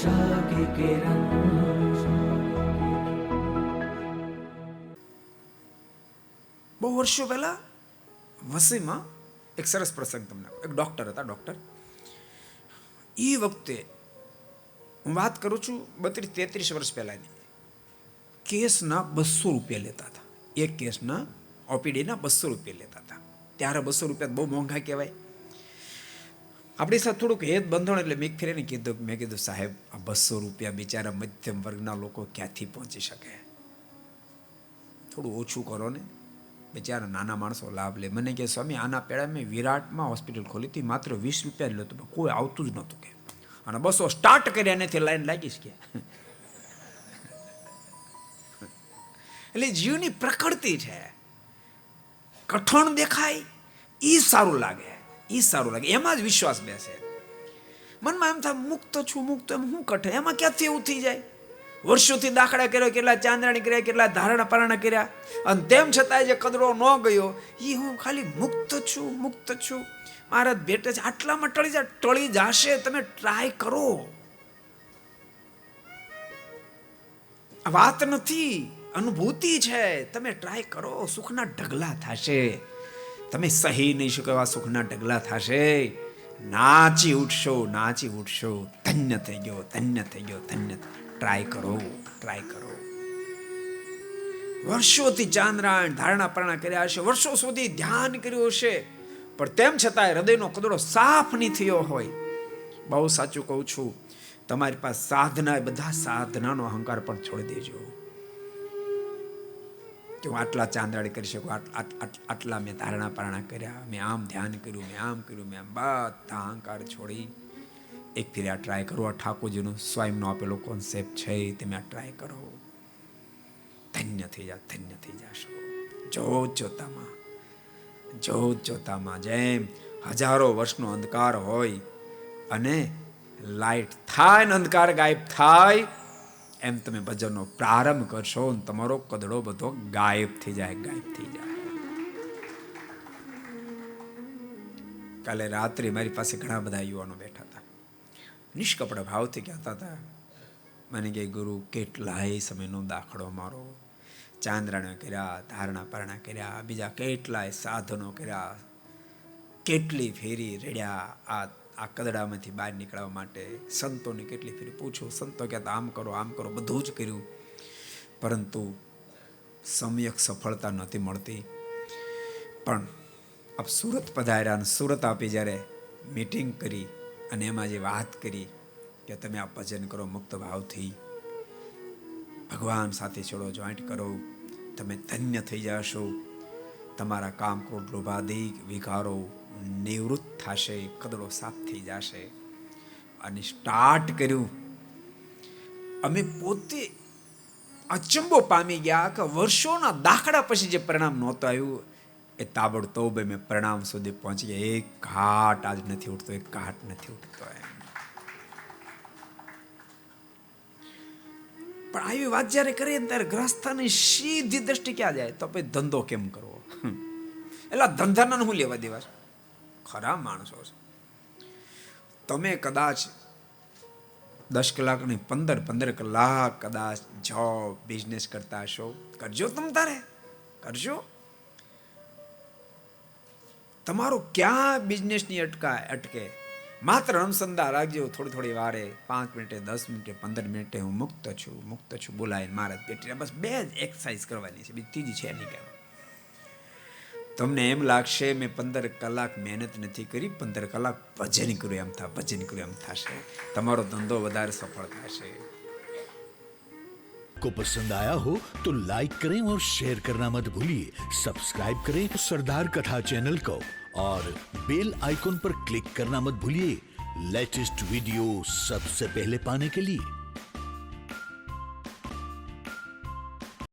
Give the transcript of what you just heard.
आशा की किरण। બહુ વર્ષો પહેલા વસીમાં એક સરસ પ્રસંગ તમને એક ડોક્ટર હતા. ડોક્ટર એ વખતે હું વાત કરું છું 32-33 વર્ષ પહેલાની. કેસના 200 રૂપિયા લેતા હતા. એક કેસના ઓપીડીના 200 રૂપિયા લેતા હતા. ત્યારે 200 રૂપિયા બહુ મોંઘા કહેવાય. આપણી સાથે થોડુંક હેત બંધણ એટલે મેં ફેરીને મેં કીધું સાહેબ આ 200 રૂપિયા બિચારા મધ્યમ વર્ગના લોકો ક્યાંથી પહોંચી શકે? થોડું ઓછું કરો ને, બિચારા નાના માણસો લાભ લે. મને કહે સ્વામી આના પહેલા મેં વિરાટમાં હોસ્પિટલ ખોલી હતી, માત્ર 20 રૂપિયા જ લેતું, કોઈ આવતું જ નહોતું કે, અને 200 સ્ટાર્ટ કરી એનાથી લાઈન લાગીશ કે. એટલે જીવની પ્રકૃતિ છે, કઠણ દેખાય એ સારું લાગે, એ સારું લાગે, એમાં જ વિશ્વાસ બેસે. મનમાં એમ થાય મુક્ત છું, મુક્ત એમ હું કઠે, એમાં ક્યાંથી એવું થઈ જાય? વર્ષોથી દાખલા કર્યો, કેટલા ચાંદ્રાણી કર્યા, કેટલા ધારણા પારણા કર્યા, અને તેમ છતાંય જે કદરો ન ગયો એ હું ખાલી મુક્ત છું, મુક્ત છું. મારા ભેટે છે આટલામાં ટળી જશે. તમે ટ્રાય કરો. આ વાત નથી, અનુભૂતિ છે. તમે ટ્રાય કરો, સુખના ઢગલા થશે. તમે સહી નહીં શકો એવા સુખના ઢગલા થશે. નાચી ઉઠશો, નાચી ઉઠશો. ધન્ય થઈ ગયો, ધન્ય થઈ ગયો, ધન્ય. ટ્રાય કરો, ટ્રાય કરો. વર્ષોથી ચાંદ્રાયણ ધારણા પારણા કર્યા હશે, વર્ષો સુધી ધ્યાન કર્યું હશે, પણ તેમ છતાંય હૃદયનો કદડો સાફ નહીં થયો હોય. બહુ સાચું કહું છું, તમારી પાસે સાધના, બધા સાધનાનો અહંકાર પણ છોડી દેજો કે હું આટલા ચાંદ્રાણી કરી શકું, આટલા મેં ધારણા પારણા કર્યા, મેં આમ ધ્યાન કર્યું, મેં આમ કર્યું, મેં આમ. બધા અહંકાર છોડી એક ફેરી આ ટ્રાય કરો. આ ઠાકોરજીનો સ્વયંનો આપેલો કોન્સેપ્ટ છે, તમે આ ટ્રાય કરો. ધન્ય થઈ જા, ધન્ય થઈ જશો. જોત જોતામાં, જોત જોતામાં જેમ હજારો વર્ષનો અંધકાર હોય અને લાઈટ થાય ને અંધકાર ગાયબ થાય, એમ તમે ભજનનો પ્રારંભ કરશો ને તમારો કદડો બધો ગાયબ થઈ જાય, ગાયબ થઈ જાય. કાલે રાત્રે મારી પાસે ઘણા બધા યુવાનો બેઠા હતા, નિષ્કપટ ભાવથી કહેતા હતા, મને કે ગુરુ કેટલાય સમયનો દાખલો મારો, ચાંદ્રાણા કર્યા, ધારણા પારણા કર્યા, બીજા કેટલાય સાધનો કર્યા, કેટલી ફેરી રડ્યા આ કદડામાંથી બહાર નીકળવા માટે, સંતોને કેટલી ફેરી પૂછો, સંતો કહેતા આમ કરો, આમ કરો, બધું જ કર્યું, પરંતુ સમ્યક સફળતા નહોતી મળતી. પણ આપ સુરત પધાર્યા અને સુરત આપી જ્યારે મીટિંગ કરી અને એમાં જે વાત કરી કે તમે આ ભજન કરો મુક્ત ભાવથી, ભગવાન સાથે છોડો, જોઈન્ટ કરો, તમે ધન્ય થઈ જશો. તમારા કામ ક્રોધ લોભાદિક વિકારો નિવૃત્ત થશે, કદડો સાફ થઈ જશે. અને સ્ટાર્ટ કર્યું. અમે પોતે અચંબો પામી ગયા કે વર્ષોના દાખલા પછી જે પરિણામ નહોતું આવ્યું એ તાબડતોબ મેં પરિણામ સુધી પહોંચી ગયા. એક ઘાટ આજ નથી ઉઠતો, એક ઘાટ નથી ઉઠતો. પણ આવી વાત જયારે કરીએ ત્યારે ગ્રહસ્થાની સીધી દ્રષ્ટિ ક્યાં જાય? તો પછી ધંધો કેમ કરવો? એટલે ધંધાના હું લેવા દેવા? ખરા માણસો છે. તમે કદાચ 10 કલાક નહીં 15 કલાક કદાચ જોબ બિઝનેસ કરતા હશો, કરજો, તમ તારે કરજો. તમારો ક્યાં બિઝનેસની અટકે? માત્ર અનુસંધાન રાખજો. થોડી વારે 5 મિનિટે, 10 મિનિટે, 15 મિનિટે હું મુક્ત છું, મુક્ત છું બોલાય મારા પેટે. બસ 2 જ એક્સરસાઇઝ કરવાની છે, બીજી ત્રીજી છે નહીં કહેવાય. તમને એમ લાગશે મેં 15 કલાક મહેનત નથી કરી, 15 કલાક ભજન કર્યું એમ થાય, ભજન કર્યું એમ થશે. તમારો ધંધો વધારે સફળ થશે. को पसंद आया हो तो लाइक करें और शेयर करना मत भूलिए. सब्सक्राइब करें सरदार कथा चैनल को और बेल आइकॉन पर क्लिक करना मत भूलिए लेटेस्ट वीडियो सबसे पहले पाने के लिए.